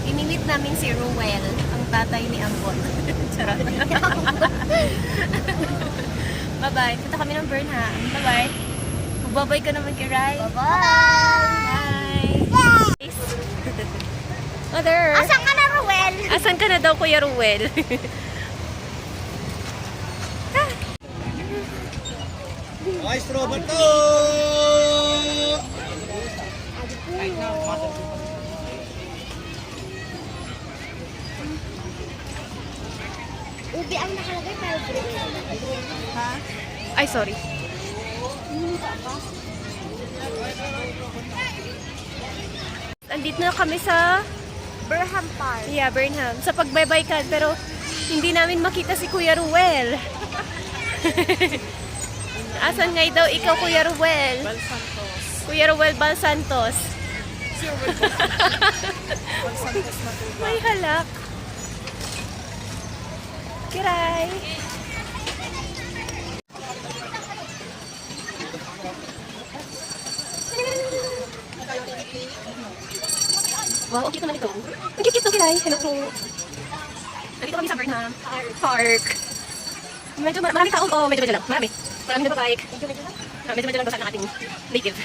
Inimit namin si Ruel, ang tatay ni Ambot. Charot. Bye-bye. Punta kami ng Burnham. Bye-bye. Magbabay ka naman kay Rai. Bye-bye! Bye! Mother! Asan ka na, Ruel? Asan ka na daw, Kuya Ruel? Nice Roberto! Ubi ang nakalagay pero green. Ha? Ay, sorry. Andito na kami sa Burnham Park. Burnham. Sa pagbaybaykan, pero hindi namin makita si Kuya Ruel. Asan nga daw ikaw, Kuya Ruel? Balsantos. Kuya Ruel Balsantos. Balsantos na po. May halak. Kiray. Wow, ang cute naman ito. Ang cute to, Kiray. Hello po. Nandito kami sa Burnham Park. Medyo marami tao. Oh, medyo lang. Marami. Marami nagbabike. Medyo lang daw sa ating native.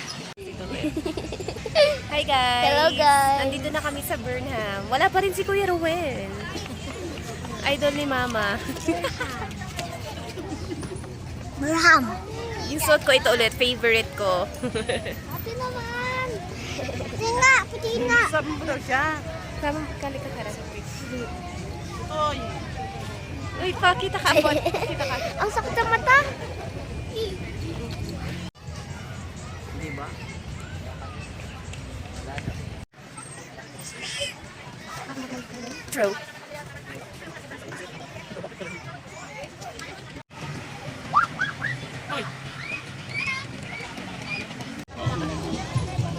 Hi guys! Hello, guys. Nandito na kami sa Burnham. Wala pa rin si Kuya Ruel. Idol ni Mama. Burnham. Yung suot ko ito ulit. Favorite ko. Ate naman. Puti nga, puti nga. Sabi mo daw siya. Tama, kali ka kara. Oy. Uy, pakita ka. Ambot. Kita ka. Ang sakit sa mata. Di ba? Throw.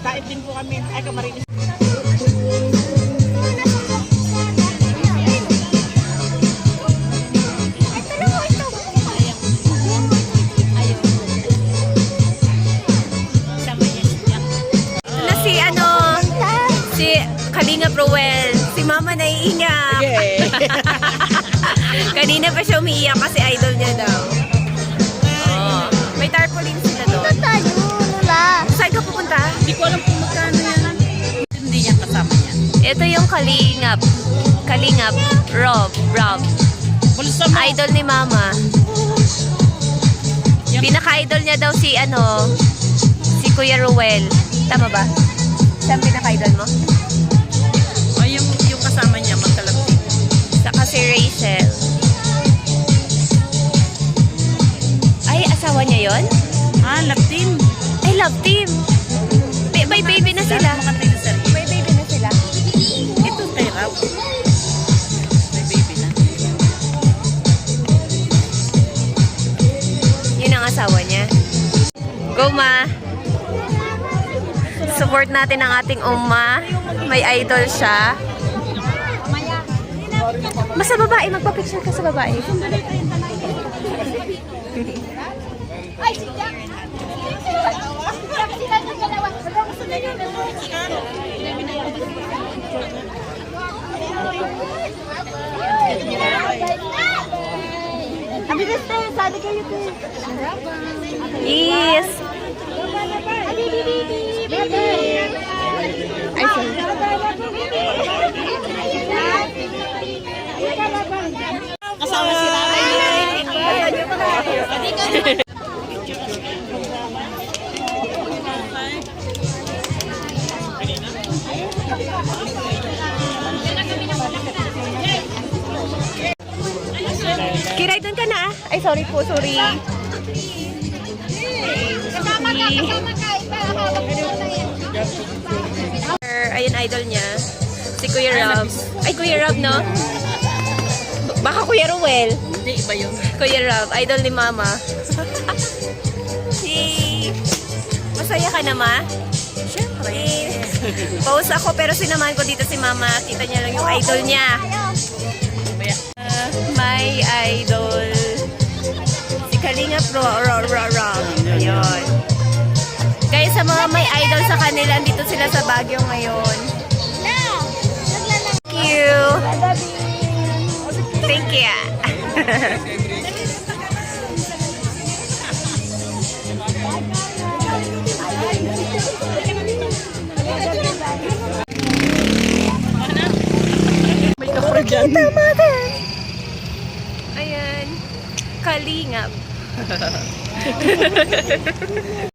Kain din po kami. Ay, kamarinis. Na si ano, si Kalinga Ruel. Si Mama naiiyak. Okay. Kanina pa siya umiiyak kasi idol niya daw. Oh, may tarpaulin sila doon. Ito tayo, Lula. Saan ka pupunta? Hindi ko alam kung magkano yan. Hindi niya kasama niya. Ito yung Kalingap. Kalingap. Rob. Bulsa mo. Idol ni Mama. Pinaka-idol niya daw si ano, si Kuya Ruel. Tama ba? Siya ang pinaka-idol mo? Ay, yung kasama niya, magkalapit. Saka si Rachel. Ay, asawa niya yon? Ah, love team. Ay, love team. May baby na sila. Makatay na sila. May baby na sila. Ito, Tyrab. May baby na. Yun ang asawa niya. Go, Ma! Support natin ang ating umma. May idol siya. Basta babae, magpa-picture ka sa babae. Ay, si Jack. Jack, sila na dalawa. Gusto na yun. Abi gusto, sabi kayo to. Yes! Ay, sorry. Kasama si Rara. Kiray, doon ka na ah. Ay, sorry po, sorry. Kasama ka, kasama ka. Hawak mo na yan. Ayun, idol niya. Si Kuya Rob. Ay, Kuya Rob, no? Baka Kuya Ruel. Hindi, iba yun. Kuya Rob, idol ni Mama. Masaya ka na, Ma? Siyempre. Pause ako, pero sinamahan ko dito si Mama. Kita niya lang yung idol niya. My idol. Si Kalinga Rob. Ayun. Kaya sa mga may idol sa kanila, dito sila sa Baguio ngayon. May kapra dyan. Ayan. Kalingap.